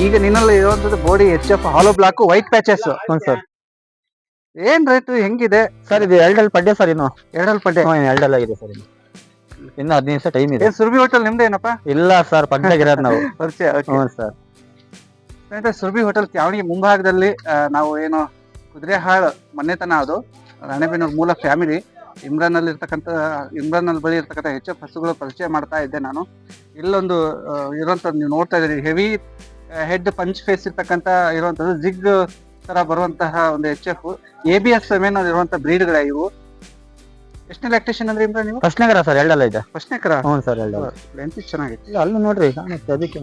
ಈಗ ನಿನ್ನಲ್ಲಿ ಇರುವಂತದ್ದು ಬಾಡಿ HF ಹಾಲೋ ಬ್ಲಾಕ್ ವೈಟ್ ಪ್ಯಾಚಸ್. ಹ್ಞೂ ಸರ್. ಏನ್ ರೇಟ್ ಹೆಂಗಿದೆ ಸರ್ ಇದು ಎರಡಲ್ಲಿ ಪಡ್ಡೆ ಸರ್. ಇನ್ನು ಎರಡಲ್ ಪಡ್ಡೆ ಎರಡಲ್ಲ ಆಗಿದೆ ಸರ್. ಇನ್ನು 15 ದಿವಸ ಟೈಮ್ ಇದೆ. ಏನ್ ಸುರಭಿ ಹೋಟೆಲ್ ನಿಮ್ದೇನಪ್ಪ? ಇಲ್ಲ ಸರ್, ಪಕ್ಕದಾಗಿರೋದು ನಾವು. ಪರಿಚಯ. ಹ್ಞೂ ಸರ್. ಸ್ನೇಹಿತರೆ, ಸುರಭಿ ಹೋಟೆಲ್ ತ್ಯಾವಣಿಗೆ ಮುಂಭಾಗದಲ್ಲಿ ನಾವು ಏನು ಕುದುರೆಹಾಳ್ ಮನೆತನ, ಅದು ರಾಣೆಬೆನ್ನೂರು ಮೂಲ ಫ್ಯಾಮಿಲಿ. ಇಮ್ರಾನಲ್ಲಿ ಬಳಿ ಇರ್ತಕ್ಕಂಥ HF ಹಸುಗಳು ಪರಿಚಯ ಮಾಡ್ತಾ ಇದ್ದೆ ನಾನು. ಇಲ್ಲೊಂದು ಇರುವಂತದ್ದು ನೀವು ನೋಡ್ತಾ ಇದ್ದೀರಿ, ಹೆವಿ ಹೆಡ್ ಪಂಚ್ ಫೇಸ್ ಇರ್ತಕ್ಕಂಥ ಇರುವಂತದ್ದು, ಜಿಗ್ ತರ ಬರುವಂತಹ ಒಂದು HF ABS ಸೆಮೆನ್ ಇರುವಂತ ಬ್ರೀಡ್ಗಳೇ ಇವು. ಎಷ್ಟನೇ ಲ್ಯಾಕ್ಟೇಷನ್ ಅಂದ್ರೆ ಇಮ್ರಾನ್ ನೀವು? ಫಸ್ಟ್ ನಗರ ಸರ್, ಎರಡಲ್ಲ ಇದೆ. ಫಸ್ಟ್ ಕರ? ಹ್ಞೂ ಸರ್, ಎರಡಲ್ಲ. ಲೆಂತ್ ಚೆನ್ನಾಗಿತ್ತು. ಅಲ್ಲೂ ನೋಡ್ರಿ ಕಾಣುತ್ತೆ ಅದಕ್ಕೆ.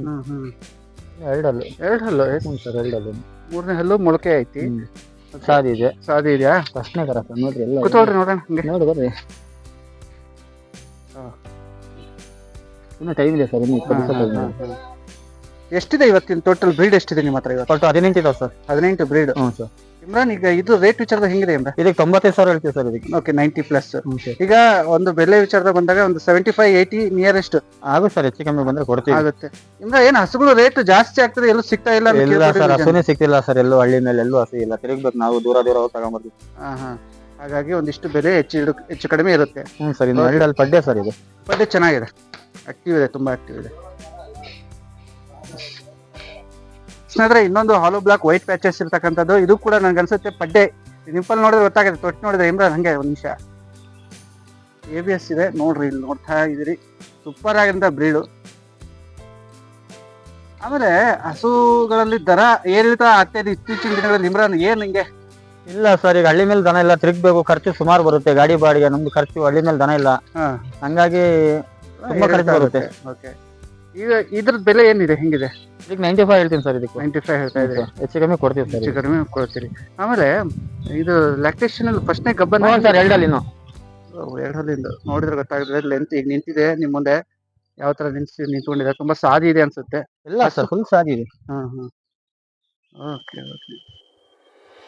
ಎರಡಲ್ಲು. ಎರಡು ಹಲ್ಲು. ಹ್ಞೂ ಸರ್, ಎರಡಲ್ಲು. ಮೂರನೇ ಹಲ್ಲು ಮೊಳಕೆ ಐತಿ. ಸಾದಿ ಇದೆ. ಸಾದಿ ಇದೆಯಾ? ಫಸ್ಟ್ ನಗರ ಸರ್, ನೋಡ್ರಿ ಎಲ್ಲ. ಕೂತ್ಕೊಳ್ರಿ ನೋಡೋಣ. ಹಂಗೆ ನೋಡಿ ಬರ್ರಿ. ಇನ್ನು ಟೈಮ್ ಇದೆ ಸರ್, ಇನ್ನು 20 ದಿವಸ ಟೈಮ್ ಇದೆ. ಎಷ್ಟಿದೆ ಇವತ್ತಿನ ಟೋಟಲ್ ಬ್ರೀಡ್ ಎಷ್ಟಿದೆ ನಿಮ್ಮ ಹತ್ರ ಇವತ್ತು? 18 ಇದಾವೆ ಸರ್. 18 ಬ್ರೀಡ್. ಹ್ಞೂ ಸರ್. ಇಮ್ರಾನ್, ಈಗ ಇದು ರೇಟ್ ವಿಚಾರದ ಹೆಂಗಿದೆ ಇಮ್ರಾನ್? ಇದಕ್ಕೆ 95,000 ಹೇಳ್ತೀವಿ ಸರ್ ಇದಕ್ಕೆ. ಓಕೆ, 90+. ಹ್ಞೂ ಸರ್. ಈಗ ಒಂದು ಬೆಲೆ ವಿಚಾರದ ಬಂದಾಗ ಒಂದು 75-80 ನಿಯರೆಸ್ಟ್ ಆಗುತ್ತೆ ಸರ್, ಹೆಚ್ಚು ಕಮ್ಮಿ ಬಂದ್ರೆ ಕೊಡ್ತೀವಿ. ಆಗುತ್ತೆ. ಇಮ್ರಾನ್, ಏನ್ ಹಸುಗಳು ರೇಟ್ ಜಾಸ್ತಿ ಆಗ್ತದೆ, ಎಲ್ಲೂ ಸಿಗ್ತಾ ಇಲ್ಲ? ಇಲ್ಲ ಸರ್, ಹಸುನೇ ಸಿಕ್ತಿಲ್ಲ ಸರ್, ಎಲ್ಲೂ ಹಳ್ಳಿ ಮೇಲೆ ಎಲ್ಲೂ ಹಸು ಇಲ್ಲ. ತಿರುಗ್ಬೇಕು ನಾವು, ದೂರ ಹೋಗಿ ತಗೊಂಡ್ಬರ್ತೀವಿ. ಹಾಗಾಗಿ ಒಂದಿಷ್ಟು ಬೆಲೆ ಹೆಚ್ಚು ಕಡಿಮೆ ಇರುತ್ತೆ. ಹ್ಞೂ ಸರ್. ಇನ್ನು ಎರಡಲ್ಲಿ ಪಡ್ಡೆ ಸರ್. ಇದು ಪಡ್ಡೆ ಚೆನ್ನಾಗಿದೆ, ಆಕ್ಟಿವ್ ಇದೆ, ತುಂಬಾ ಆಕ್ಟಿವ್ ಇದೆ. ಸ್ನೇಹಿತರೆ, ಇನ್ನೊಂದು ಹಾಲೋ ಬ್ಲಾಕ್ ವೈಟ್ ಪ್ಯಾಚಸ್ ಇರ್ತಕ್ಕಂಥದ್ದು, ಇದು ಕೂಡ ನನ್ಗೆ ಅನ್ಸುತ್ತೆ ಪಡ್ಡೆ. ನಿಂಪಲ್ ನೋಡಿದ್ರೆ ಗೊತ್ತಾಗುತ್ತೆ, ತೊಟ್ಟು ನೋಡಿದ್ರೆ. ಇಮ್ರಾನ್, ಹಂಗೆ ಒಂದ್ ನಿಮಿಷ. ABS ಇದೆ ನೋಡ್ರಿ, ಇಲ್ಲಿ ನೋಡ್ತಾ ಇದೀರಿ. ಸೂಪರ್ ಆಗಿರೋ ಬ್ರೀಡು. ಆಮೇಲೆ ಹಸುಗಳಲ್ಲಿ ದರ ಏರಿಳಿತ ಆಗ್ತಾ ಇದೆ ಇತ್ತೀಚಿನ ದಿನಗಳಲ್ಲಿ. ಇಮ್ರಾನ್, ಏನ್ ಹಿಂಗೆ? ಇಲ್ಲ ಸರ್, ಈಗ ಹಳ್ಳಿ ಮೇಲೆ ದನ ಇಲ್ಲ, ತಿರುಗ್ಬೇಕು, ಖರ್ಚು ಸುಮಾರು ಬರುತ್ತೆ. ಗಾಡಿ ಬಾಡಿಗೆ ನಮ್ದು ಖರ್ಚು, ಹಳ್ಳಿ ಮೇಲೆ ದನ ಇಲ್ಲ, ಹಂಗಾಗಿ ತುಂಬಾ ಖರ್ಚು ಬರುತ್ತೆ. ಓಕೆ, ಈಗ ಇದ್ರ ಬೆಲೆ ಏನಿದೆ, ಹೆಂಗಿದೆ? ಇದಕ್ಕೆ 95 ಹೇಳ್ತೀನಿ ಸರ್. ಇದಕ್ಕೆ 95 ಹೇಳ್ತಾ ಇದ್ರಿ. ಹೆಚ್ಚು ಕಮ್ಮಿ ಕೊಡ್ತೀವಿ ಸರ್. ಹೆಚ್ಚು ಕಡಿಮೆ ಕೊಡ್ತೀರಿ. ಆಮೇಲೆ ಇದು ಲ್ಯಾಕ್ಟೇಷನ್ ಅಲ್ಲಿ ಫಸ್ಟ್ನೇ ಗಬ್ಬನ ಸರ್, ಎರಡಲ್ಲಿ. ಇನ್ನು ಎರಡಲ್ಲಿಂದ ನೋಡಿದ್ರೆ ಗೊತ್ತಾಗುತ್ತೆ. ಲೆಂತ್ ಈಗ ನಿಂತಿದೆ ನಿಮ್ ಮುಂದೆ, ಯಾವ ತರ ನಿಂತ್ಕೊಂಡಿದೆ. ತುಂಬಾ ಸಾದಿ ಇದೆ ಅನ್ಸುತ್ತೆ. ಇಲ್ಲ ಸರ್, ಫುಲ್ ಸಾದಿ ಇದೆ. Okay okay.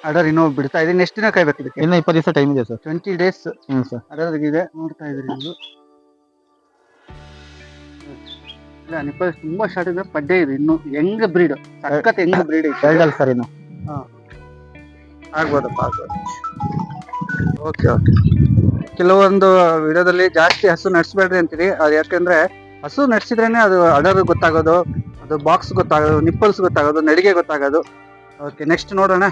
ಆರ್ಡರ್ ಇನ್ನೂ ಬಿಡ್ತಾ ಇದೆ. ಎಷ್ಟು ದಿನ ಕಾಯ್ಬೇಕು ಇದಕ್ಕೆ? ಇನ್ನು 20 ದಿವಸ ಟೈಮ್ ಇದೆ ಸರ್. 20 days. ಹ್ಞೂ ಸರ್. ಆರ್ಡರ್ ಇದೆ, ನೋಡ್ತಾ ಇದ್ರಿ ನೀವು. ಇಲ್ಲ, ನಿಪ್ಪಲ್ ತುಂಬಾ ಶಾರ್ಟ್ ಇದೆ. ಪಡ್ಡೆ ಇದೆ, ಇನ್ನು ಹೆಂಗ್ ಬ್ರೀಡ್, ಸಖತ್ ಹೆಂಗ್ ಬ್ರೀಡ್ ಇದೆ. ಎರಡಲ್ಲಿ ಸರ್. ಇನ್ನು ಆಗ್ಬೋದಪ್ಪ, ಆಗ್ಬೋದು. Okay okay. ಕೆಲವೊಂದು ವಿಡಿಯೋದಲ್ಲಿ ಜಾಸ್ತಿ ಹಸು ನಡೆಸಬೇಡ್ರಿ ಅಂತೀರಿ. ಅದು ಯಾಕಂದ್ರೆ ಹಸು ನಡೆಸಿದ್ರೇನೆ ಅದು ಅಡರ್ ಗೊತ್ತಾಗೋದು, ಅದು ಬಾಕ್ಸ್ ಗೊತ್ತಾಗೋದು, ನಿಪ್ಪಲ್ಸ್ ಗೊತ್ತಾಗೋದು, ನಡಿಗೆ ಗೊತ್ತಾಗೋದು. ಓಕೆ, ನೆಕ್ಸ್ಟ್ ನೋಡೋಣ.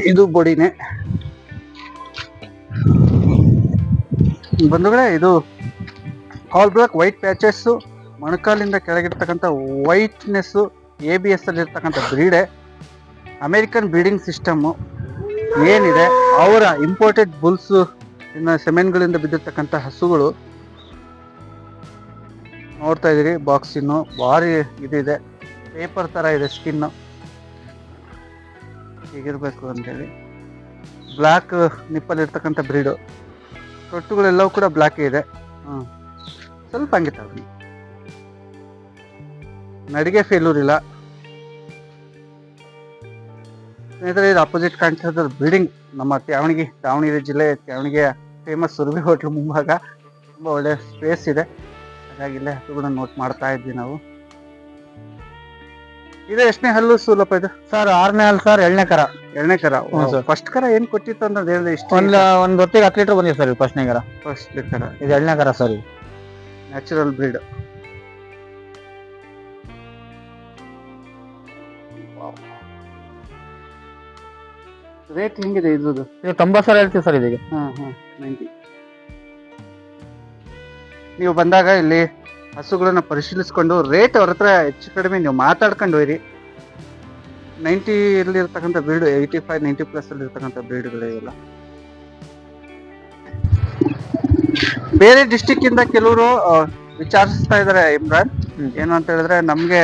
ಇದು ಬೊಡಿನೇ ಬಂಧುಗಳೇ. ಇದು ಹಾಲ್ ಬ್ಲಾಕ್ ವೈಟ್ ಪ್ಯಾಚಸ್, ಮೊಣಕಾಲಿಂದ ಕೆಳಗಿರ್ತಕ್ಕಂಥ ವೈಟ್ನೆಸ್, ABS ಅಲ್ಲಿ ಇರ್ತಕ್ಕಂಥ ಬ್ರೀಡೆ. ಅಮೆರಿಕನ್ ಬ್ರೀಡಿಂಗ್ ಸಿಸ್ಟಮ್ ಏನಿದೆ, ಅವರ ಇಂಪೋರ್ಟೆಡ್ ಬುಲ್ಸ್ ಇನ್ನು ಸೆಮೆನ್ಗಳಿಂದ ಬಿದ್ದಿರ್ತಕ್ಕಂಥ ಹಸುಗಳು ನೋಡ್ತಾ ಇದೀರಿ. ಬಾಕ್ಸ್ ಇನ್ನು ಭಾರಿ ಇದಿದೆ, ಪೇಪರ್ ತರ ಇದೆ ಸ್ಕಿನ್. ಹೀಗಿರ್ಬೇಕು ಅಂತೇಳಿ. ಬ್ಲ್ಯಾಕ್ ನಿಪ್ಪಲ್ ಇರ್ತಕ್ಕಂಥ ಬ್ರೀಡು. ತೊಟ್ಟುಗಳೆಲ್ಲವೂ ಕೂಡ ಬ್ಲ್ಯಾಕ್ ಇದೆ. ಸ್ವಲ್ಪ ಹಂಗಿತ್ತು. ನಡಿಗೆ ಫೇಲ್ಯೂರ್ ಇಲ್ಲ. ಸ್ನೇಹಿತರೆ, ಇದು ಅಪೋಸಿಟ್ ಕಾಣ್ತಿರೋದು ಬ್ರೀಡಿಂಗ್ ನಮ್ಮ ದಾವಣಗೆರೆ ಜಿಲ್ಲೆ ತ್ಯಾವಣಿಗೆಯ ಫೇಮಸ್ ಸುರಭಿ ಹೋಟ್ಲ್ ಮುಂಭಾಗ. ತುಂಬ ಒಳ್ಳೆ ಸ್ಪೇಸ್ ಇದೆ, ಹಾಗಾಗಿ ಇಲ್ಲೇ ಹಸುಗಳನ್ನ ನೋಟ್ ಮಾಡ್ತಾ ಇದ್ವಿ ನಾವು. ಇದು ಎಷ್ಟನೇ ಹಲ್ಲು ಸೂಲಪ್ಪ ಇದು? ಸರ್, 6ನೇ ಹಲ್ಲು ಸರ್, 7ನೇ ಕರ. 7ನೇ ಕರ. ಫಸ್ಟ್ ಕರ ಏನ್ ಕೊಟ್ಟಿತ್ತು ಅಂತ ಹೇಳಿದ್ರೆ ಇಷ್ಟ. ಒಂದ್ ಹೊತ್ತಿಗೆ 10 ಲೀಟರ್ ಬಂದಿದೆ ಸರ್. ಫಸ್ಟ್ನೇ ಕರ. ಫಸ್ಟ್ ಕರ. ಇದು 7ನೇ ಕರ ಸರ್. Natural bread. ರೇಟ್ ಹೆಂಗಿದೆ ಇದ್ರದ್ದು? ಇದು 90,000 ಹೇಳ್ತೀವಿ ಸರ್ ಇದಕ್ಕೆ. 90. ನೀವು ಬಂದಾಗ ಇಲ್ಲಿ ಹಸುಗಳನ್ನ ಪರಿಶೀಲಿಸ್ಕೊಂಡು ರೇಟ್ ಅವ್ರ ಹತ್ರ ಹೆಚ್ಚು ಕಡಿಮೆ ನೀವು ಮಾತಾಡ್ಕೊಂಡು ಹೋಯ್ರಿ. 90 ಇರ್ತಕ್ಕಂಥ ಬ್ರೀಡ್, 85, 90+ ಅಲ್ಲಿ ಇರ್ತಕ್ಕಂಥ ಬ್ರೀಡ್ಗಳೇ ಇಲ್ಲ. ಬೇರೆ ಡಿಸ್ಟಿಕ್ ಇಂದ ಕೆಲವರು ವಿಚಾರಿಸ್ತಾ ಇದಾರೆ ಇಮ್ರಾನ್. ಏನು ಅಂತ ಹೇಳಿದ್ರೆ, ನಮ್ಗೆ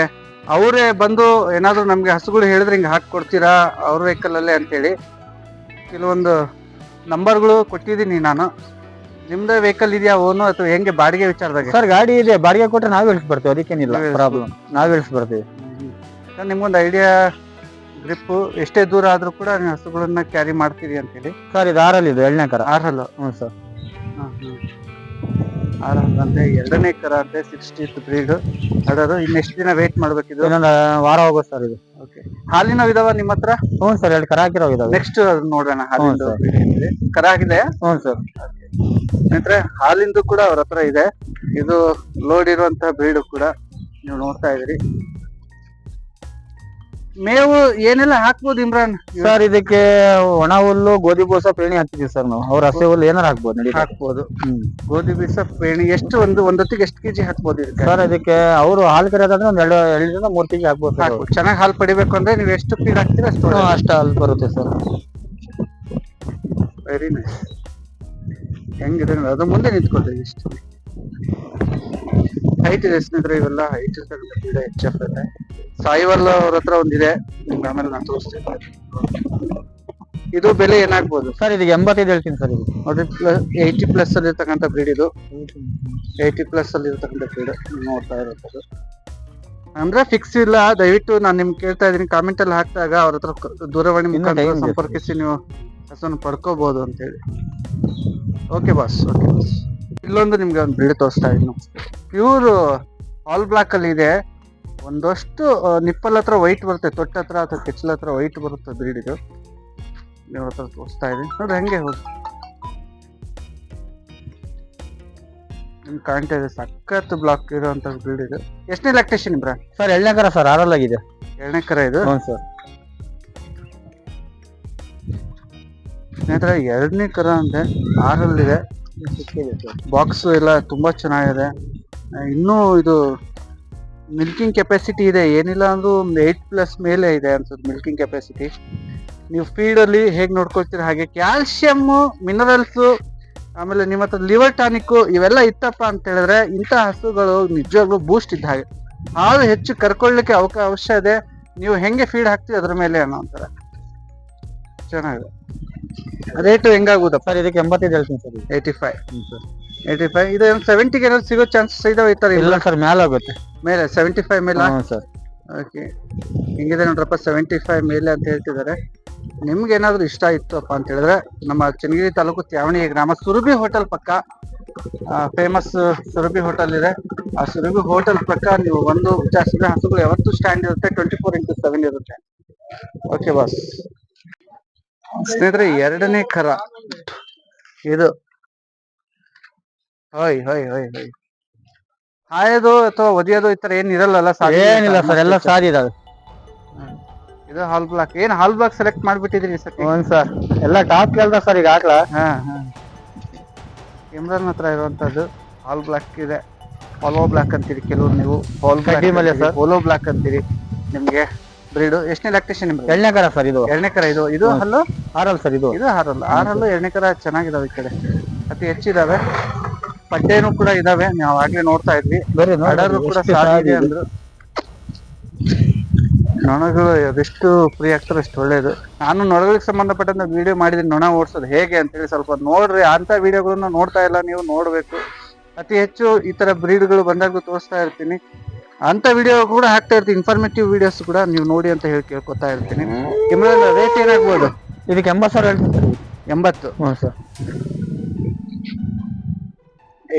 ಅವರೇ ಬಂದು ಏನಾದ್ರು ನಮ್ಗೆ ಹಸುಗಳು ಹೇಳಿದ್ರೆ ಹಿಂಗೆ ಹಾಕೊಡ್ತೀರಾ ಅವ್ರ ವೆಹಿಕಲ್ ಅಲ್ಲೇ ಅಂತೇಳಿ ಕೆಲವೊಂದು ನಂಬರ್ಗಳು ಕೊಟ್ಟಿದ್ದೀನಿ ನಾನು. ನಿಮ್ದೇ ವೆಹಿಕಲ್ ಇದೆಯಾ ಓನು, ಅಥವಾ ಹೆಂಗೆ ಬಾಡಿಗೆ ವಿಚಾರದಾಗ? ಸರ್, ಗಾಡಿ ಇದೆ, ಬಾಡಿಗೆ ಕೊಟ್ಟರೆ ನಾವೇ ಇಳಿಸ್ಬರ್ತೀವಿ, ಅದಕ್ಕೇನಿಲ್ಲ ಪ್ರಾಬ್ಲಮ್. ನಾವೇ ಇಳಿಸ್ಬರ್ತೀವಿ. ನಿಮ್ಗೊಂದು ಐಡಿಯಾ ಗ್ರಿಪ್ ಎಷ್ಟೇ ದೂರ ಆದ್ರೂ ಕೂಡ ನೀವು ಹಸುಗಳನ್ನ ಕ್ಯಾರಿ ಮಾಡ್ತೀರಿ ಅಂತೇಳಿ. ಸರ್ ಇದು ಆರಲ್ಲಿ ಇದು 2ನೇ ಕರ. ಆರಲ್ಲು. ಹ್ಞೂ ಸರ್. ಆರಲ್ಲ ಅಂದ್ರೆ 2ನೇ ಕರ ಅಂದ್ರೆ 60th ಬ್ರೀಡ್ ಅಡರು. ಇನ್ನೆಷ್ಟು ದಿನ ವೇಟ್ ಮಾಡ್ಬೇಕಿದು? ಇನ್ನೊಂದು ವಾರ ಹೋಗುತ್ತೆ ಸರ್ ಇದು. ಓಕೆ. ಹಾಲಿನವು ಇದಾವ ನಿಮ್ಮ ಹತ್ರ? ಹ್ಞೂ ಸರ್ 2 ಕರ ಹಾಕಿರೋ ಇದಾವೆ. ನೆಕ್ಸ್ಟ್ ನೋಡೋಣ ಹಾಲಿಂದು. ಸರ್. breed ಏನಿದೆ. ಕರ ಆಗಿದೆ? ಹ್ಞೂ ಸರ್. ಸ್ನೇಹಿತರೆ ಹಾಲಿಂದು ಕೂಡ ಅವ್ರ ಹತ್ರ ಇದೆ. ಇದು ಲೋಡ್ ಇರುವಂತಹ ಬ್ರೀಡ್ ಕೂಡ ನೀವು ನೋಡ್ತಾ ಇದ್ರಿ. ಮೇವು ಏನೆಲ್ಲ ಹಾಕ್ಬೋದು ಇಮ್ರಾನ್? ಸರ್ ಇದಕ್ಕೆ ಒಣ ಹುಲ್ಲು, ಗೋಧಿ ಬೂಸ, ಪೇಣಿ ಹಾಕ್ತಿದೀವಿ ಸರ್ ನಾವು. ಅವ್ರ ಹಸಿ ಹುಲ್ಲು ಏನಾರು ಹಾಕ್ಬೋದು ನಡಿ. ಹಾಕ್ಬೋದು. ಗೋಧಿ ಬೀಸ, ಪೇಣಿ. ಎಷ್ಟು ಒಂದೊತ್ತಿಗೆ ಎಷ್ಟು ಕೆಜಿ ಹಾಕ್ಬೋದು ಇದಕ್ಕೆ? ಸರ್ ಇದಕ್ಕೆ ಅವರು ಹಾಲು ಕರೆಯೋದಾದ್ರೆ ಒಂದ್ 2 3 ಕೆಜಿ ಹಾಕ್ಬೋದು ಸರ್. ಹಾಕ್ಬೋದು. ಚೆನ್ನಾಗಿ ಹಾಲು ಪಡಿಬೇಕು ಅಂದ್ರೆ ನೀವು ಎಷ್ಟು ಫೀಡ್ ಹಾಕ್ತೀರಾ ಅಷ್ಟು ಒಳ್ಳೆದು. ಅಷ್ಟು ಹಾಲು ಬರುತ್ತೆ ಸರ್. Very nice. ಹೆಂಗಿದೆ ಅದು ಮುಂದೆ ನಿಂತ್ಕೊಳ್ರಿ. ಇಷ್ಟು ಹೈಟ್ ಇದೆ ಸ್ನೇಹಿತರೆ. ಇವೆಲ್ಲ ಹೈಟ್ ಇರ್ತಕ್ಕಂಥ HF ಇದೆ. ಸಾಯಿವಲ್ ಅವ್ರ ಹತ್ರ ಒಂದಿದೆ, ನಿಮ್ಗೆ ಆಮೇಲೆ ನಾನು ತೋರಿಸ್ತೀನಿ. ಇದು ಬೆಲೆ ಏನಾಗ್ಬೋದು ಸರ್? ಇದಕ್ಕೆ 85 ಹೇಳ್ತೀನಿ ಸರ್. ಇದು ನೋಡ್ರಿ 80+ ಅಲ್ಲಿ ಇರ್ತಕ್ಕಂಥ ಬ್ರೀಡ್ ಇದು. 80+ ಅಲ್ಲಿ ಇರ್ತಕ್ಕಂಥ ಬ್ರೀಡ್ ನೋಡ್ತಾ ಇರೋದು. ಅಂದ್ರೆ ಫಿಕ್ಸ್ ಇಲ್ಲ. ದಯವಿಟ್ಟು ನಾನು ನಿಮ್ಗೆ ಕೇಳ್ತಾ ಇದೀನಿ, ಕಾಮೆಂಟ್ ಅಲ್ಲಿ ಹಾಕಿದಾಗ ಅವ್ರ ಹತ್ರ ದೂರವಾಣಿ ಮುಖಾಂತರ ಸಂಪರ್ಕಿಸಿ ನೀವು ಹಸುವನ್ನು ಪಡ್ಕೋಬಹುದು ಅಂತ ಹೇಳಿ. Okay boss. Okay boss. ಇಲ್ಲೊಂದು ನಿಮ್ಗೆ ಒಂದು ಬ್ರೀಡ್ ತೋರಿಸ್ತಾ ಇದ್ದೀನಿ. ಪ್ಯೂರ್ ಆಲ್ ಬ್ಲಾಕ್ ಅಲ್ಲಿ ಇದೆ. ಒಂದಷ್ಟು ನಿಪ್ಪಲ್ ಹತ್ರ ವೈಟ್ ಬರುತ್ತೆ, ತೊಟ್ಟ ಹತ್ರ ಅಥವಾ ಕೆಚ್ಚಲ ಹತ್ರ ವೈಟ್ ಬರುತ್ತೆ ಬ್ರೀಡ್ ಇದು. ನೀವು ಹತ್ರ ತೋರಿಸ್ತಾ ಇದೀನಿ ನೋಡಿ. ಹಂಗೆ ಹೋಗಿ ನಿಮ್ಗೆ ಕಾಣ್ತಾ ಇದೆ. ಸಖತ್ ಬ್ಲಾಕ್ ಇರುವಂತ ಬ್ರೀಡ್ ಇದು. ಎಷ್ಟನೇ ಲ್ಯಾಕ್ಟೇಷನ್ ಇಬ್ರಾ? ಸರ್ 2ನೇ ಕರ ಸರ್. 6 ಆಗಿದೆ. 2ನೇ ಕರ ಇದು. ಹ್ಞೂ ಸರ್. ಸ್ನೇಹಿತರೆ 2ನೇ ಕರ ಅಂದ್ರೆ 6 ಬಾಕ್ಸ್ ಎಲ್ಲ ತುಂಬಾ ಚೆನ್ನಾಗಿದೆ. ಇನ್ನೂ ಇದು ಮಿಲ್ಕಿಂಗ್ ಕೆಪಾಸಿಟಿ ಇದೆ. ಏನಿಲ್ಲ ಅಂದ್ರೂ ಒಂದು 8+ ಮೇಲೆ ಇದೆ ಅನ್ಸುತ್ತೆ ಮಿಲ್ಕಿಂಗ್ ಕೆಪಾಸಿಟಿ. ನೀವು ಫೀಡ್ ಅಲ್ಲಿ ಹೇಗೆ ನೋಡ್ಕೊಳ್ತೀರ ಹಾಗೆ ಕ್ಯಾಲ್ಸಿಯಮ್, ಮಿನರಲ್ಸ್, ಆಮೇಲೆ ನಿಮ್ಮ ಹತ್ರ ಲಿವರ್ ಟಾನಿಕ್ ಇವೆಲ್ಲ ಇತ್ತಪ್ಪ ಅಂತ ಹೇಳಿದ್ರೆ ಇಂಥ ಹಸುಗಳು ನಿಜವಾಗ್ಲೂ ಬೂಸ್ಟ್ ಇದ್ದ ಹಾಗೆ. ಹಾಲು ಹೆಚ್ಚು ಕರ್ಕೊಳ್ಳಿಕ್ಕೆ ಅವಕಾಶ ಇದೆ. ನೀವು ಹೆಂಗೆ ಫೀಡ್ ಹಾಕ್ತೀವಿ ಅದ್ರ ಮೇಲೆ ಅನ್ನೋ ಅಂತಾರೆ. ಚೆನ್ನಾಗಿದೆ. ರೇಟ್ ಹೆಂಗಾಗುದಪ್ಪ? ಸರ್ ಇದಕ್ಕೆ 85 ಹೇಳ್ತೀನಿ ಸರ್. 85. 85. ಇದು 70ಗೆ ಏನಾದ್ರು ಸಿಗೋ ಚಾನ್ಸಸ್ ಇದಾವೆ? ಈ ತರ ಇಲ್ಲ ಸರ್, ಮೇಲೆ ಆಗುತ್ತೆ. ಮೇಲೆ 75 ಮೇಲೆ. ಸರ್. ಓಕೆ. ಹಿಂಗಿದೆ ನೋಡ್ರಪ್ಪ, 75 ಮೇಲೆ ಅಂತ ಹೇಳ್ತಿದ್ದಾರೆ. ನಿಮ್ಗೆ ಏನಾದ್ರು ಇಷ್ಟ ಇತ್ತಪ್ಪ ಅಂತ ಹೇಳಿದ್ರೆ ನಮ್ಮ ಚನ್ನಗಿರಿ ತಾಲೂಕು ತ್ಯಾವಣಿ ಗ್ರಾಮ ಸುರಭಿ ಹೋಟೆಲ್ ಪಕ್ಕ ಫೇಮಸ್ ಸುರಭಿ ಹೋಟೆಲ್ ಇದೆ. ಆ ಸುರಭಿ ಹೋಟೆಲ್ ಪಕ್ಕ ನೀವು ಒಂದು ವಿಚಾರಿಸಿದ್ರೆ ಹಸುಗಳು ಯಾವತ್ತೂ ಸ್ಟ್ಯಾಂಡ್ ಇರುತ್ತೆ. 24x7 ಇರುತ್ತೆ. Okay boss. ಸ್ನೇಹಿತರೆ 2ನೇ ಕರ ಇದು. ಹೊಯ್ ಹೊಯ್ ಹೊಯ್ ಹೊಯ್. ಹಾಯೋದು ಅಥವಾ ಒದಿಯೋದು ಈ ತರ ಏನ್ ಇರಲ್ಲ? ಏನಿಲ್ಲ ಸರ್, ಎಲ್ಲ ಸಾರಿ ಇದಾವೆ. ಇದು ಹಾಲ್ ಬ್ಲಾಕ್. ಏನ್ ಹಾಲ್ ಬ್ಲಾಕ್ ಸೆಲೆಕ್ಟ್ ಮಾಡ್ಬಿಟ್ಟಿದ್ರಿ ಸತಿ? ಹ್ಞೂ ಸರ್, ಎಲ್ಲ ಟಾಪ್ ಕೇಳ್ದ ಸರ್ ಈಗ ಹಾಕ್ಲಾ. ಇಮ್ರಾನ್ ಹತ್ರ ಇರುವಂತದ್ದು ಹಾಲ್ ಬ್ಲಾಕ್ ಇದೆ. ಪೋಲೋ ಬ್ಲಾಕ್ ಅಂತೀರಿ ಕೆಲವರು ನೀವು. ಪೋಲೋ ಬ್ಲಾಕ್ ಅಂತೀರಿ. ನಿಮ್ಗೆ ಬ್ರೀಡ್ ಎಷ್ಟನೇ ಲ್ಯಾಕ್ಟೇಷನ್ ನಿಮ್ಗೆ? 2ನೇ ಕರ ಸರ್. ಇದು 2ನೇ ಕರ. ಇದು ಹಲ್ಲು 6 ಸರ್. ಇದು 6 2ನೇ ಕರ ಚೆನ್ನಾಗಿದಾವೆ. ಈ ಕಡೆ ಅತಿ ಹೆಚ್ಚಿದಾವೆ. ಪಡ್ಡೇನು ಕೂಡ ಇದಾವೆ. ನಾವು ಆಗ್ಲೇ ನೋಡ್ತಾ ಇದ್ವಿ. ಅಡರು ಕೂಡ ಸಾಗಿದೆ ಅಂದ್ರು. ನೊಣಗಳು ಅದೆಷ್ಟು ಫ್ರೀ ಆಗ್ತಾರೆ ಅಷ್ಟು ಒಳ್ಳೇದು. ನಾನು ನೊಣಗಳಿಗೆ ಸಂಬಂಧಪಟ್ಟಂತ ವಿಡಿಯೋ ಮಾಡಿದೀನಿ, ನೊಣ ಓಡಿಸೋದು ಹೇಗೆ ಅಂತೇಳಿ. ಸ್ವಲ್ಪ ನೋಡ್ರಿ. ಅಂತ ವಿಡಿಯೋಗಳನ್ನ ನೋಡ್ತಾ ಇಲ್ಲ ನೀವು, ನೋಡ್ಬೇಕು. ಅತಿ ಹೆಚ್ಚು ಈ ತರ ಬ್ರೀಡ್ಗಳು ಬಂದಾಗ ತೋರಿಸ್ತಾ ಇರ್ತೀನಿ. ಅಂತ ವಿಡಿಯೋ ಕೂಡ ಹಾಕ್ತಾ ಇರ್ತೀನಿ. ಇನ್ಫಾರ್ಮೇಟಿವ್ ವಿಡಿಯೋಸ್ ಕೂಡ ನೀವು ನೋಡಿ ಅಂತ ಹೇಳಿ ಕೇಳ್ಕೊತಾ ಇರ್ತೀನಿ. ಇಮ್ರಾನ್ ರೇಟ್ ಏನಾಗ್ಬೋದು ಇದಕ್ಕೆ? 80 ಸಾವಿರ ಹೇಳ್ತೀನಿ ಸರ್. 80. ಹ್ಞೂ ಸರ್.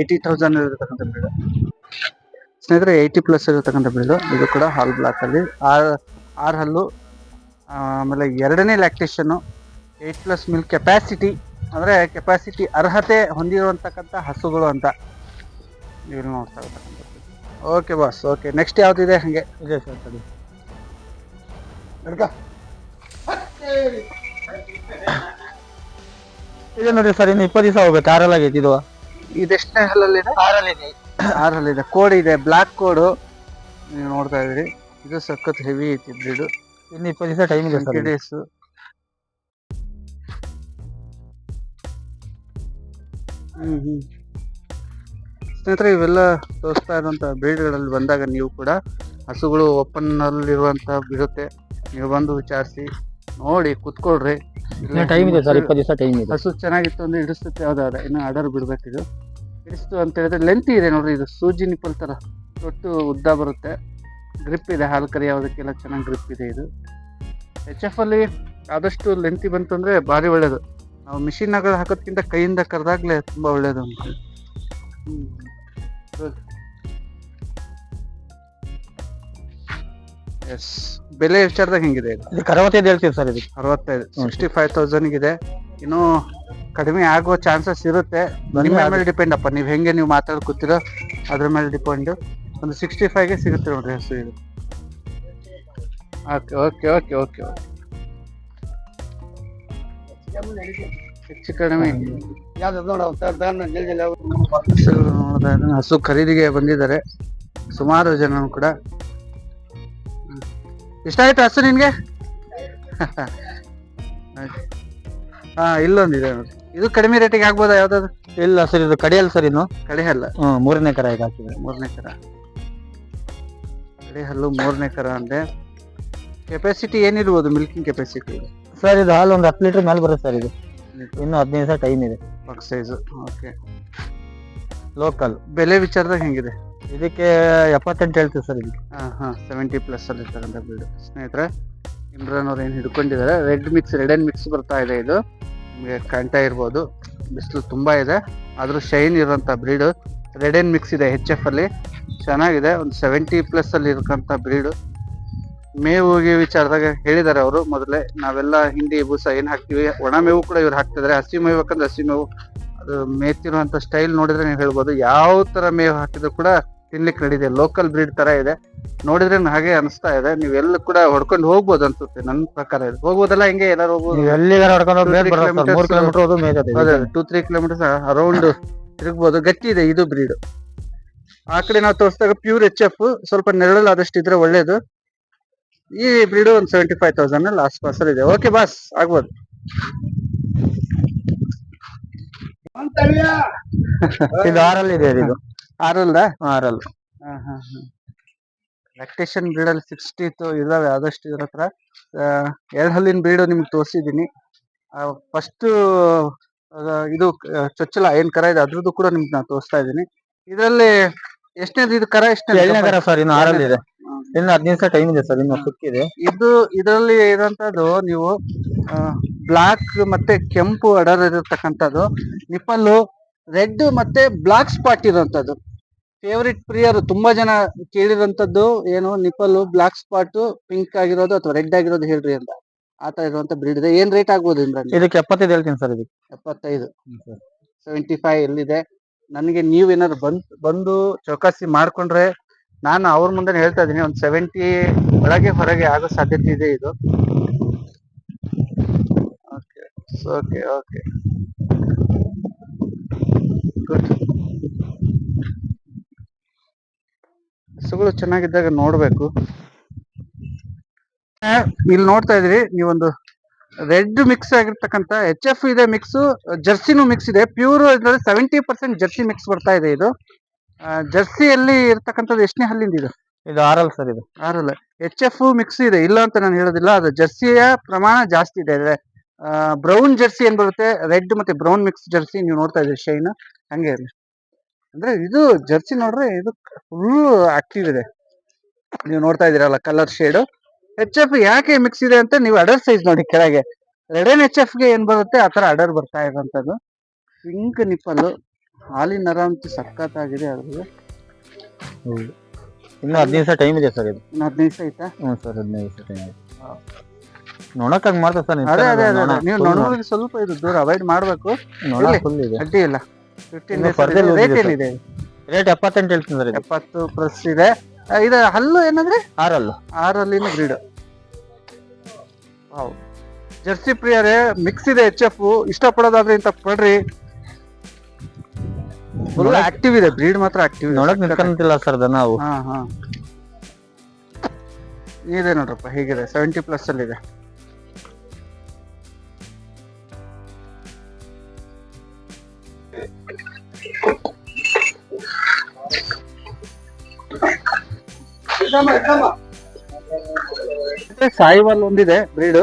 80,000 ಇರತಕ್ಕಂಥ ಬ್ರೀಡ್ ಸ್ನೇಹಿತರೆ. 80+ ಇರತಕ್ಕಂಥ ಬ್ರೀಡ್ ಇದು ಕೂಡ ಹಾಲ್ ಬ್ಲಾಕ್ ಅಲ್ಲಿ 6 ಹಲ್ಲು. ಆಮೇಲೆ 2ನೇ ಲ್ಯಾಕ್ಟೇಷನ್, 8+ ಮಿಲ್ಕ್ ಕೆಪಾಸಿಟಿ. ಅಂದ್ರೆ ಕೆಪಾಸಿಟಿ ಅರ್ಹತೆ ಹೊಂದಿರುವಂತಕ್ಕಂಥ ಹಸುಗಳು ಅಂತ ನೀವು ನೋಡ್ತಾ ಇರ್ತಕ್ಕಂಥ. Okay boss. ಓಕೆ. ನೆಕ್ಸ್ಟ್ ಯಾವ್ದಿದೆ? ಹಂಗೆ ಇದೆ ಸರ್. ಸರಿ ಇದೆ ನೋಡಿ ಸರ್. ಇನ್ನು 20 ದಿವಸ ಹೋಗ್ಬೇಕು. 6 ಆಗೈತಿ ಇದು. ಇದೆಷ್ಟನೇ ಹಲ್ಲಲ್ಲಿದೆ? 6 ಹಲ್ಲಿದೆ. ಕೋಡ್ ಇದೆ, ಬ್ಲಾಕ್ ಕೋಡು ನೀವು ನೋಡ್ತಾ ಇದ್ರಿ. ಇದು ಸಖತ್ ಹೆವಿ ಐತಿ ಬ್ರೀಡ್. ಇನ್ನು 20 ದಿವಸ ಟೈಮ್ ಇದೆ ಸರ್. ಡೇಸ್. ಸ್ನೇಹಿತರೆ ಇವೆಲ್ಲ ತೋರಿಸ್ತಾ ಇರುವಂತ ಬ್ರೀಡ್ಗಳಲ್ಲಿ ಬಂದಾಗ ನೀವು ಕೂಡ ಹಸುಗಳು ಓಪನ್ ಅಲ್ಲಿರುವಂತ ಬಿಡುತ್ತೆ. ನೀವು ಬಂದು ವಿಚಾರಿಸಿ ನೋಡಿ ಕುತ್ಕೊಳ್ರಿ. ಟೈಮ್ ಇದೆ ಸರ್. 20 ದಿವಸ ಟೈಮ್ ಇದೆ. ಹಸು ಚೆನ್ನಾಗಿತ್ತು ಅಂದ್ರೆ ಹಿಡಿಸುತ್ತೆ. ಯಾವ್ದಾದ್ರೆ ಇನ್ನು ಆರ್ಡರ್ ಬಿಡ್ಬೇಕಿದು. ಹಿಡಿಸ್ತು ಅಂತ ಹೇಳಿದ್ರೆ ಲೆಂತ್ ಇದೆ ನೋಡ್ರಿ. ಇದು ಸೂಜಿ ನಿಪ್ಪಲ್ ತರ ತೊಟ್ಟು ಉದ್ದ ಬರುತ್ತೆ. ಗ್ರಿಪ್ ಇದೆ. ಹಾಲು ಕರಿಯೋದಕ್ಕೆಲ್ಲ ಚೆನ್ನಾಗಿ ಗ್ರಿಪ್ ಇದೆ ಇದು. HF ಅಲ್ಲಿ ಆದಷ್ಟು ಲೆಂತಿ ಬಂತು ಅಂದ್ರೆ ಭಾರಿ ಒಳ್ಳೇದು. ನಾವು ಮಿಷಿನ್ ನಾಗ ಹಾಕೋದ್ಕಿಂತ ಕೈಯಿಂದ ಕರೆದಾಗ್ಲೇ ತುಂಬಾ ಒಳ್ಳೇದು ಅಂತ. ಎಸ್, ಬೆಲೆ ವಿಚಾರದಾಗ ಹೆಂಗಿದೆ ಇದು? ಇದಕ್ಕೆ 65 ಹೇಳ್ತೀವಿ ಸರ್. ಇದಕ್ಕೆ 65, 65,000 ಇದೆ. ಇನ್ನೂ ಕಡಿಮೆ ಆಗುವ ಚಾನ್ಸಸ್ ಇರುತ್ತೆ. ನಿಮ್ಮ ಮೇಲೆ ಡಿಪೆಂಡ್ ಅಪ್ಪ, ನೀವು ಹೆಂಗೆ ನೀವು ಮಾತಾಡ್ಕೊತೀರೋ ಅದ್ರ ಮೇಲೆ ಡಿಪೆಂಡ್. ಒಂದು 65ಗೆ ಸಿಗುತ್ತೆ ನೋಡ್ರಿ ಹಸು ಇದು. Okay okay okay okay okay, ಹೆಚ್ಚು ಕಡಿಮೆ ಹಸು ಖರೀದಿಗೆ ಬಂದಿದ್ದಾರೆ ಸುಮಾರು ಜನ ಕೂಡ. ಎಷ್ಟಾಯ್ತು ಹಸು ನಿನ್ಗೆ? ಹಾ, ಇಲ್ಲೊಂದಿದೆ ನೋಡಿ. ಇದು ಕಡಿಮೆ ರೇಟಿಗೆ ಆಗ್ಬೋದಾ ಯಾವ್ದಾದ್ರು? ಇಲ್ಲ ಸರ್, ಇದು ಕಡಿಯಲ್ಲ ಸರ್. ಇನ್ನು ಕಡಿಹಲ್ಲ, 3ನೇ ಕರ ಈಗ ಹಾಕಿದ್ರೆ. 3ನೇ ಕರ, ಕಡಿಹಲ್ಲು 3ನೇ ಕರ. ಅಂದ್ರೆ ಕೆಪಾಸಿಟಿ ಏನಿರ್ಬೋದು ಮಿಲ್ಕಿಂಗ್ ಕೆಪಾಸಿಟಿ ಸರ್? ಇದು ಹಾಲು ಒಂದು 10 ಲೀಟರ್ ಮೇಲೆ ಬರುತ್ತೆ ಸರ್. ಇದು ಇನ್ನು 15 ದಿವಸ ಟೈಮ್ ಇದೆ. ಪಕ್ ಸೈಜ್. Okay, local. ಬೆಲೆ ವಿಚಾರದಾಗ ಹೆಂಗಿದೆ? ಇದಕ್ಕೆ 78 ಹೇಳ್ತೀವಿ ಸರ್. ಇದಕ್ಕೆ 70+ ಅಲ್ಲಿ ಇರ್ತಕ್ಕಂಥ ಬ್ರೀಡ್. ಸ್ನೇಹಿತರೆ, ಇಮ್ರಾನ್ ಅವ್ರು ಏನು ಹಿಡ್ಕೊಂಡಿದ್ದಾರೆ, ರೆಡ್ ಅಂಡ್ ಮಿಕ್ಸ್ ಬರ್ತಾ ಇದೆ. ಇದು ನಿಮಗೆ ಕಾಣ್ತಾ ಇರ್ಬೋದು, ಬಿಸಿಲು ತುಂಬಾ ಇದೆ, ಆದ್ರೂ ಶೈನ್ ಇರುವಂತ ಬ್ರೀಡ್. ರೆಡ್ ಅಂಡ್ ಮಿಕ್ಸ್ ಇದೆ HF ಅಲ್ಲಿ, ಚೆನ್ನಾಗಿದೆ. ಒಂದು 70+ ಅಲ್ಲಿ ಇರತಕ್ಕಂಥ ಬ್ರೀಡ್. ಮೇವಿಗೆ ವಿಚಾರದಾಗ ಹೇಳಿದ್ದಾರೆ ಅವರು ಮೊದಲೇ. ನಾವೆಲ್ಲ ಹಿಂಡಿ ಬೂಸ ಏನ್ ಹಾಕ್ತಿವಿ, ಒಣ ಮೇವು ಕೂಡ ಇವ್ರು ಹಾಕ್ತಿದ್ದಾರೆ. ಹಸಿ ಮೇವು ಬೇಕಂದ್ರೆ ಹಸಿ ಮೇವು, ಅದು ಮೇಯ್ತಿರುವಂತ ಸ್ಟೈಲ್ ನೋಡಿದ್ರೆ ನೀವು ಹೇಳ್ಬೋದು, ಯಾವ ತರ ಮೇವು ಹಾಕಿದ್ರು ಕೂಡ ತಿನ್ಲಿಕ್ಕೆ ನಡೀದೆ. ಲೋಕಲ್ ಬ್ರೀಡ್ ತರ ಇದೆ, ನೋಡಿದ್ರೆ ಹಾಗೆ ಅನಿಸ್ತಾ ಇದೆ. ನೀವೆಲ್ಲ ಕೂಡ ಹೊಡ್ಕೊಂಡು ಹೋಗ್ಬೋದು ಅನ್ಸುತ್ತೆ ನನ್ನ ಪ್ರಕಾರ. ಇದು ಹೋಗ್ಬೋದಲ್ಲ, ಹಿಂಗೆ ಎಲ್ಲಾರು ಹೋಗ್ಬೋದು. 2-3 ಕಿಲೋಮೀಟರ್ಸ್ ಅರೌಂಡ್ ತಿರುಗ್ಬೋದು. ಗಟ್ಟಿ ಇದೆ ಇದು ಬ್ರೀಡ್. ಆ ಕಡೆ ನಾವು ತೋರಿಸಿದಾಗ ಪ್ಯೂರ್ HF, ಸ್ವಲ್ಪ ನೆರಳಲ್ಲಿ ಆದಷ್ಟು ಇದ್ರೆ ಒಳ್ಳೇದು. ಈ ಬ್ರೀಡ್ ಒಂದು 75,000 ಅಲ್ಲಿ ಆಸ್ಪಾಸ್ ಅಲ್ಲಿ ಇದೆ. ಓಕೆ ಬಾಸ್, ಆಗ್ಬೋದು. ಇದು 6 ಇದೆ. ಇದು 6 6. ಲ್ಯಾಕ್ಟೇಷನ್ ಬ್ರೀಡ್ ಅಲ್ಲಿ 60 ಇದಾವೆ ಆದಷ್ಟು ಇದ್ರ ಹತ್ರ. 2 ಹಲ್ಲಿನ ಬ್ರೀಡ್ ನಿಮ್ಗೆ ತೋರಿಸಿದೀನಿ. ಫಸ್ಟ್ ಇದು ಚೊಚ್ಚಲ ಏನ್ ಕರ ಇದೆ ಅದ್ರದ್ದು ಕೂಡ ನಿಮ್ಗೆ ನಾನು ತೋರಿಸ್ತಾ ಇದ್ದೀನಿ. ಇದರಲ್ಲಿ ಎಷ್ಟನೇದು ಇದು ಕರ? ಎಷ್ಟನೇ ಕರ ಸರ್? ಇನ್ನು 6 ಇದೆ. ಇನ್ನು 15 ದಿವಸ ಟೈಮ್ ಇದೆ ಸರ್. ಇನ್ನು ಸುಕ್ಕಿದೆ. ಇದರಲ್ಲಿ ಇರುವಂತದ್ದು ನೀವು ಬ್ಲಾಕ್ ಮತ್ತೆ ಕೆಂಪು ಅಡರ್ ಇರತಕ್ಕಂಥದ್ದು, ನಿಪ್ಪಲ್ಲು ರೆಡ್ ಮತ್ತೆ ಬ್ಲಾಕ್ ಸ್ಪಾಟ್ ಇರುವಂತದ್ದು. ಫೇವರಿಟ್ ಪ್ರಿಯರು ತುಂಬಾ ಜನ ಕೇಳಿರುವಂತದ್ದು ಏನು, ನಿಪ್ಪಲ್ಲು ಬ್ಲಾಕ್ ಸ್ಪಾಟ್ ಪಿಂಕ್ ಆಗಿರೋದು ಅಥವಾ ರೆಡ್ ಆಗಿರೋದು ಹೇಳ್ರಿ ಅಂತ. ಆತರ ಇರುವಂತ ಬ್ರೀಡ್ ಇದೆ. ಏನ್ ರೇಟ್ ಆಗ್ಬೋದು ಇಮ್ರಾನ್? ಇದಕ್ಕೆ 75 ಹೇಳ್ತೀನಿ ಸರ್. ಇದಕ್ಕೆ 75, 75 ಎಲ್ಲಿದೆ. ನನಗೆ ನೀವೇನಾದ್ರು ಬಂದು ಚೌಕಾಸಿ ಮಾಡ್ಕೊಂಡ್ರೆ ನಾನು ಅವ್ರ ಮುಂದೆ ಹೇಳ್ತಾ ಇದೀನಿ, ಒಂದು 70 ಒಳಗೆ ಹೊರಗೆ ಆಗೋ ಸಾಧ್ಯತೆ ಇದೆ ಇದು. Okay okay okay, good. ಹಸುಗಳು ಚೆನ್ನಾಗಿದ್ದಾಗ ನೋಡ್ಬೇಕು. ಇಲ್ಲಿ ನೋಡ್ತಾ ಇದ್ರಿ ನೀವೊಂದು ರೆಡ್ ಮಿಕ್ಸ್ ಆಗಿರ್ತಕ್ಕಂಥ HF ಇದೆ, ಮಿಕ್ಸ್ ಜರ್ಸಿನೂ ಮಿಕ್ಸ್ ಇದೆ. ಪ್ಯೂರ್ ಇದ್ರಲ್ಲಿ 70% ಜರ್ಸಿ ಮಿಕ್ಸ್ ಬರ್ತಾ ಇದೆ ಇದು. ಜರ್ಸಿಯಲ್ಲಿ ಇರ್ತಕ್ಕಂಥದ್ದು ಎಷ್ಟನೇ ಹಲ್ಲಿಂದ ಇದು? ಇದು 6 ಸರ್. ಇದು 6. HF ಮಿಕ್ಸ್ ಇದೆ, ಇಲ್ಲ ಅಂತ ನಾನು ಹೇಳೋದಿಲ್ಲ. ಅದು ಜರ್ಸಿಯ ಪ್ರಮಾಣ ಜಾಸ್ತಿ ಇದೆ. ಬ್ರೌನ್ ಜರ್ಸಿ ಏನ್ ಬರುತ್ತೆ, ರೆಡ್ ಮತ್ತೆ ಬ್ರೌನ್ ಮಿಕ್ಸ್ ಜರ್ಸಿ ನೀವು ನೋಡ್ತಾ ಇದ್ರಿ ಶೈನ್ ಹಂಗೆ ಇರಲಿ. ಅಂದ್ರೆ ಇದು ಜರ್ಸಿ ನೋಡ್ರೆ ಇದು ಫುಲ್ ಆಕ್ಟಿವ್ ಇದೆ. ನೀವು ನೋಡ್ತಾ ಇದೀರಲ್ಲ ಕಲರ್ ಶೇಡ್. HF ಯಾಕೆ ಮಿಕ್ಸ್ ಇದೆ ಅಂತ ನೀವು ಅಡರ್ ಸೈಜ್ ನೋಡಿ ಕೆಳಗೆ. ರೆಡ್ ಅಂಡ್ HF ಗೆ ಏನ್ ಬರುತ್ತೆ ಆತರ ಅಡರ್ ಬರ್ತಾ ಇರೋಂಥದ್ದು. ಪಿಂಕ್ ನಿಪ್ಪಲ್ಲು, ಹಾಲಿನ ನರ ಅಂತೂ ಸಖತ್ತಾಗಿದೆ ಅದ್ರಲ್ಲಿ. ಇನ್ನು 15 ದಿವಸ ಟೈಮ್ ಇದೆ ಸರ್. ಇದು ಇನ್ನು 15 ದಿವಸ ಐತಾ? ಹ್ಞೂ ಸರ್, 15 ದಿವಸ ಟೈಮ್ ಇದೆ. ನೋಡಕ್ಕಾಗಿ ಮಾಡ್ತಾ ಸರ್. ಅದೇ ನೀವು ನೋಡೋರಿಗೆ ಸ್ವಲ್ಪ ಇದು ದೂರ ಅವಾಯ್ಡ್ ಮಾಡ್ಬೇಕು. ಫುಲ್ ಇದೆ, ಅಡ್ಡಿ ಇಲ್ಲ. 15 ಡೇಸ್. ರೇಟ್ ಏನಿದೆ? ರೇಟ್ 78 ಹೇಳ್ತೀನಿ ಸರ್. 70+ ಇದೆ. ಇದು ಹಲ್ಲು ಏನಂದ್ರೆ 6 ಹಲ್ಲಿನ ಬ್ರೀಡ್. ಜರ್ಸಿ ಪ್ರಿಯರೇ, ಮಿಕ್ಸ್ ಇದೆ HF. ಇಷ್ಟಪಡೋದಾದ್ರೆ ಇಂತ ಪಡ್ರಿ. ಫುಲ್ ಆಕ್ಟಿವ್ ಇದೆ ಬ್ರೀಡ್, ಮಾತ್ರ ಆಕ್ಟಿವ್ ಇದೆ. ನೋಡಕ್ ನಿಂತ್ಕೊಂತಿಲ್ಲ ಸರ್ ನಾವು. ಇದೆ ನೋಡ್ರಪ್ಪ ಹೇಗಿದೆ, 70+ ಅಲ್ಲಿ ಇದೆ. ಸಾಯಿವಾಲ್ ಒಂದಿದೆ ಬ್ರೀಡ್.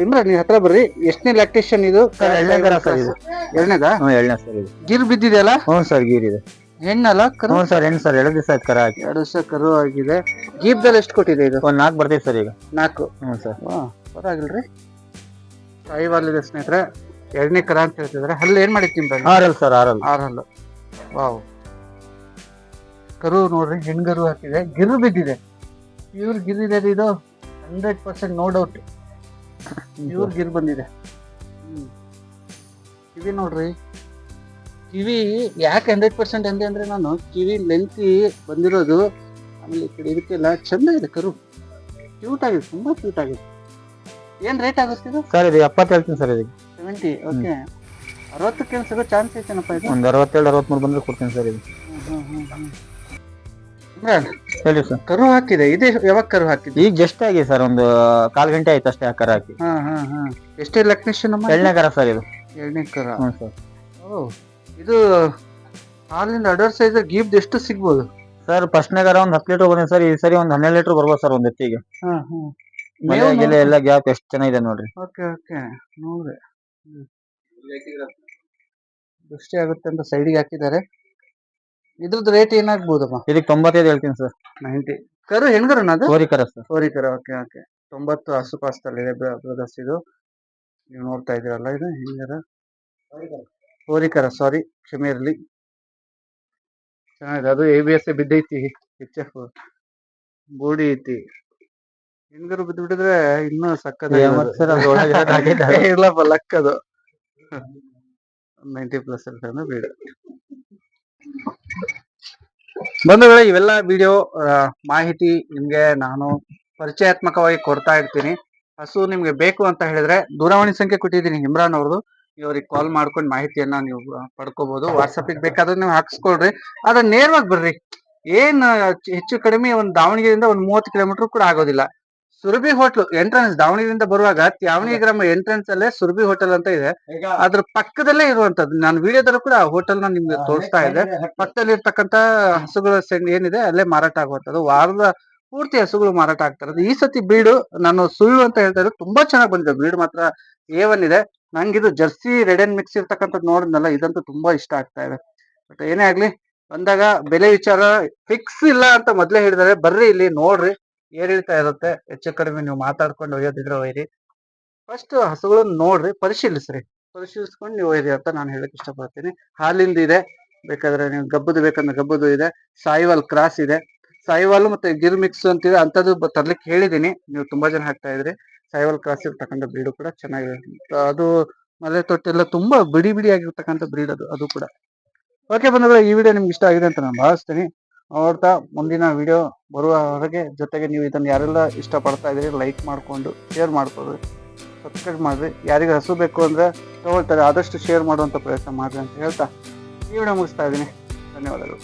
ಇಮ್ರಾನ್ ನೀವ್ ಹತ್ರ ಬರ್ರಿ. ಎಷ್ಟನೇ ಲ್ಯಾಕ್ಟೇಷನ್ ಇದು? 2ನೇ ಸರ್. ಇದು 2ನೇದಾ? 2ನೇ ಸರ್. ಇದು ಗಿರ್ ಬಿದ್ದಿದೆಯಲ್ಲ? ಹ್ಞೂ ಸರ್, ಗೀರ್ ಇದೆ. ಹೆಣ್ಣಲ್ಲ ಕರು? ಹ್ಞೂ ಸರ್, ಹೆಣ್ಣು ಸರ್. 2 ದಿವಸ ಆಯ್ತು ಕರ ಹಾಕಿ. 2 ದಿವಸ ಕರು ಆಗಿದೆ. ಗೀಬ್ದಲ್ಲಿ ಎಷ್ಟು ಕೊಟ್ಟಿದೆ ಇದು? ಒಂದು 4 ಬರ್ತೈತೆ ಸರ್ ಈಗ. 4? ಹ್ಞೂ ಸರ್. ಸೂಪರ್ ಆಗಿಲ್ರಿ. ಸಾಯಿವಾಲ್ ಇದೆ ಸ್ನೇಹಿತರೆ, 2ನೇ ಕರ ಅಂತ ಹೇಳ್ತಿದ್ರೆ. ಹಲ್ಲು ಏನ್ ಮಾಡಿತ್ತು ನಿಮ್ಗೆ? ಆರಲ್ ಸರ್, ಆರಲ್. 6 ಹಲ್ಲು. ವಾವ್. ಕರು ನೋಡ್ರಿ, ಹೆಣ್ಗರು ಹಾಕಿದೆ, ಗಿರು ಬಿದ್ದಿದೆ. ಪ್ಯೂರ್ ಗಿರಿದೆ ಇದು, 100% ನೋ ಡೌಟ್ ಪ್ಯೂರ್ ಗಿರ್ ಬಂದಿದೆ. ಕಿವಿ ನೋಡ್ರಿ, ಕಿವಿ ಯಾಕೆ 100% ಅಂದೆ ಅಂದ್ರೆ, ನಾನು ಕಿವಿ ಲೆಂತಿ ಬಂದಿರೋದು, ಆಮೇಲೆ ಈ ಕಡೆ ಇದಕ್ಕೆಲ್ಲ ಚಂದ ಇದೆ ಕರು, ಕ್ಯೂಟ್ ಆಗಿದೆ, ತುಂಬಾ ಕ್ಯೂಟ್ ಆಗಿದೆ. ಏನ್ ರೇಟ್ ಆಗುತ್ತೆ ಇದು? ಸರ್ ಇದು 70 ಹೇಳ್ತೀನಿ ಸರ್. ಇದಕ್ಕೆ 70. ಓಕೆ. 60ಕ್ಕೆ ಸಿಗೋ ಚಾನ್ಸ್ ಐತೆನಪ್ಪ ಇದು? ಒಂದು 62-63 ಬಂದ್ರೆ ಕೊಡ್ತೀನಿ ಸರ್ ಇದು. ಹೇಳಿ ಸರ್. ಕರು ಹಾಕಿದೆ, ಇದೆ ಯಾವಾಗ ಕರು ಹಾಕಿದೆ? ಈಗ ಜಸ್ಟ್ ಆಗಿ ಸರ್, ಒಂದು 1/4 ಗಂಟೆ ಆಯ್ತು ಅಷ್ಟೇ ಆ ಕರ ಹಾಕಿ. ಎಷ್ಟೇ ಲಕ್ಷ್ಮೀಶನ್? 2ನೇ ಕರ ಸರ್ ಇದು. 2ನೇ ಕರ. ಹ್ಞೂ ಸರ್. ಓ, ಇದು ಹಾಲಿಂದ ಅಡರ್ ಸೈಜ್ ಗೀಬ್ದು ಎಷ್ಟು ಸಿಗ್ಬೋದು ಸರ್? ಫಸ್ಟ್ನೇ ಕರ ಒಂದು 10 ಲೀಟರ್ ಬಂದಿದೆ ಸರ್. ಈ ಸರಿ ಒಂದು 12 ಲೀಟರ್ ಬರ್ಬೋದು ಸರ್ ಒಂದು ಎತ್ತಿಗೆ. ಮನೆಯಾಗೆಲ್ಲ ಎಲ್ಲ ಗ್ಯಾಪ್ ಎಷ್ಟು ಚೆನ್ನಾಗಿದೆ ನೋಡ್ರಿ. ಓಕೆ ಓಕೆ, ನೋಡ್ರಿ ದೃಷ್ಟಿ ಆಗುತ್ತೆ ಅಂತ ಸೈಡಿಗೆ ಹಾಕಿದ್ದಾರೆ. ಇದ್ರದ್ದು ರೇಟ್ ಏನಾಗ್ಬೋದಮ್ಮ? ಇದಕ್ಕೆ 95 ಹೇಳ್ತೀನಿ ಸರ್. 90. ಕರು ಹೆಣ್ಗರನ ಅದು? ಹೋರಿಕರ ಸರ್. ಹೋರಿಕರ. Okay okay. 90 ಆಸುಪಾಸದಲ್ಲಿದೆ ಬ್ರದರ್ಸ್. ಇದು ನೀವು ನೋಡ್ತಾ ಇದ್ದೀರಲ್ಲ, ಇದು ಹೆಂಗರ ಹೋರಿಕರ, ಸಾರಿ ಕ್ಷಮೆ ಇರಲಿ. ಚೆನ್ನಾಗಿದೆ, ಅದು ABS ಬಿದ್ದೈತಿ, HF ಬೋಡಿ ಐತಿ. ಹೆಣ್ಗರು ಬಿದ್ದು ಬಿಟ್ಟಿದ್ರೆ ಇನ್ನೂ ಸಕ್ಕದ ಇರ್ಲಪ್ಪ, ಲಕ್ ಅದು. 90+ ಅಂತ ಬೀಡು. ಬಂಧುಗಳೇ, ಇವೆಲ್ಲ ವಿಡಿಯೋ ಮಾಹಿತಿ ನಿಮ್ಗೆ ನಾನು ಪರಿಚಯಾತ್ಮಕವಾಗಿ ಕೊಡ್ತಾ ಇರ್ತೀನಿ. ಹಸು ನಿಮ್ಗೆ ಬೇಕು ಅಂತ ಹೇಳಿದ್ರೆ ದೂರವಾಣಿ ಸಂಖ್ಯೆ ಕೊಟ್ಟಿದ್ದೀನಿ ಇಮ್ರಾನ್ ಅವ್ರದ್ದು, ಇವ್ರಿಗೆ ಕಾಲ್ ಮಾಡ್ಕೊಂಡು ಮಾಹಿತಿಯನ್ನ ನೀವು ಪಡ್ಕೋಬಹುದು. ವಾಟ್ಸಪ್ಗೆ ಬೇಕಾದ್ರೆ ನೀವು ಹಾಕ್ಸ್ಕೊಳ್ರಿ, ಆದ್ರೆ ನೇರವಾಗಿ ಬರ್ರಿ. ಏನ್ ಹೆಚ್ಚು ಕಡಿಮೆ ಒಂದು ದಾವಣಗೆರೆಯಿಂದ ಒಂದು 30 ಕಿಲೋಮೀಟರ್ ಕೂಡ ಆಗೋದಿಲ್ಲ. ಸುರಭಿ ಹೋಟ್ಲು ಎಂಟ್ರೆನ್ಸ್, ದಾವಣಗೆರೆಯಿಂದ ಬರುವಾಗ ತ್ಯಾವಣಿ ಗ್ರಾಮ ಎಂಟ್ರೆನ್ಸ್ ಅಲ್ಲೇ ಸುರಭಿ ಹೋಟೆಲ್ ಅಂತ ಇದೆ, ಅದ್ರ ಪಕ್ಕದಲ್ಲೇ ಇರುವಂತದ್ದು. ನಾನು ವಿಡಿಯೋದಲ್ಲೂ ಕೂಡ ಆ ಹೋಟೆಲ್ ನ ನಿಮ್ಗೆ ತೋರಿಸ್ತಾ ಇದ್ದೆ. ಪಕ್ಕದಲ್ಲಿ ಇರ್ತಕ್ಕಂತ ಹಸುಗಳ ಸೆಂಡ್ ಏನಿದೆ ಅಲ್ಲೇ ಮಾರಾಟ ಆಗುವಂತದ್ದು. ವಾರದ ಪೂರ್ತಿ ಹಸುಗಳು ಮಾರಾಟ ಆಗ್ತಾ ಇರೋದು. ಈ ಸತಿ ಬ್ರೀಡು ನಾನು ಸುಳ್ಳು ಅಂತ ಹೇಳ್ತಾ ಇರೋದು, ತುಂಬಾ ಚೆನ್ನಾಗಿ ಬಂದಿದೆ ಬ್ರೀಡ್ ಮಾತ್ರ. A1 ಇದೆ. ನಂಗಿದು ಜರ್ಸಿ ರೆಡ್ ಅಂಡ್ ಮಿಕ್ಸ್ ಇರ್ತಕ್ಕಂಥದ್ದು ನೋಡಿದ್ನಲ್ಲ, ಇದಂತೂ ತುಂಬಾ ಇಷ್ಟ ಆಗ್ತಾ ಇದೆ. ಬಟ್ ಏನೇ ಆಗ್ಲಿ, ಬಂದಾಗ ಬೆಲೆ ವಿಚಾರ ಫಿಕ್ಸ್ ಇಲ್ಲ ಅಂತ ಮೊದ್ಲೇ ಹೇಳಿದಾರೆ. ಬರ್ರಿ ಇಲ್ಲಿ ನೋಡ್ರಿ, ಏರಿಳ್ತಾ ಇರುತ್ತೆ. ಹೆಚ್ಚು ಕಡಿಮೆ ನೀವು ಮಾತಾಡ್ಕೊಂಡು ಒಯ್ಯೋದಿದ್ರೆ ಒಯ್ರಿ. ಫಸ್ಟ್ ಹಸುಗಳನ್ನ ನೋಡ್ರಿ, ಪರಿಶೀಲಿಸ್ಕೊಂಡು ನೀವು ಒಯ್ರಿ ಅಂತ ನಾನು ಹೇಳಕ್ ಇಷ್ಟಪಡ್ತೀನಿ. ಹಾಲಿಂದ ಇದೆ, ಬೇಕಾದ್ರೆ ನೀವು ಗಬ್ಬದು ಬೇಕಂದ್ರೆ ಗಬ್ಬದು ಇದೆ. ಸಾಯಿವಾಲ್ ಕ್ರಾಸ್ ಇದೆ, ಸಾಯಿವಾಲ್ ಮತ್ತೆ ಗಿರ್ ಮಿಕ್ಸ್ ಅಂತಿದೆ, ಅಂತದ್ದು ತರ್ಲಿಕ್ಕೆ ಹೇಳಿದೀನಿ. ನೀವು ತುಂಬಾ ಜನ ಹಾಕ್ತಾ ಇದ್ರಿ. ಸಾಯಿವಾಲ್ ಕ್ರಾಸ್ ಇರ್ತಕ್ಕಂಥ ಬ್ರೀಡು ಕೂಡ ಚೆನ್ನಾಗಿದೆ. ಅದು ಮಲೆ ತೊಟ್ಟೆಲ್ಲ ತುಂಬಾ ಬಿಡಿ ಬಿಡಿ ಆಗಿರ್ತಕ್ಕಂಥ ಬ್ರೀಡ್ ಅದು ಕೂಡ. ಓಕೆ ಬಂಧುಗಳೇ, ಈ ವಿಡಿಯೋ ನಿಮ್ಗೆ ಇಷ್ಟ ಆಗಿದೆ ಅಂತ ನಾನು ಭಾವಿಸ್ತೀನಿ. ನೋಡ್ತಾ ಮುಂದಿನ ವಿಡಿಯೋ ಬರುವವರೆಗೆ ಜೊತೆಗೆ ನೀವು ಇದನ್ನು ಯಾರೆಲ್ಲ ಇಷ್ಟಪಡ್ತಾ ಇದ್ದೀರಿ ಲೈಕ್ ಮಾಡಿಕೊಂಡು ಶೇರ್ ಮಾಡ್ಕೊಳ್ಳಿ, ಸಬ್ಸ್ಕ್ರೈಬ್ ಮಾಡಿರಿ. ಯಾರಿಗೆ ಹಸು ಬೇಕು ಅಂದರೆ ತಗೊಳ್ತಾರೆ, ಆದಷ್ಟು ಶೇರ್ ಮಾಡುವಂಥ ಪ್ರಯತ್ನ ಮಾಡಿರಿ ಅಂತ ಹೇಳ್ತಾ ಈ ವಿಡಿಯೋ ಮುಗಿಸ್ತಾ ಇದ್ದೀನಿ. ಧನ್ಯವಾದಗಳು.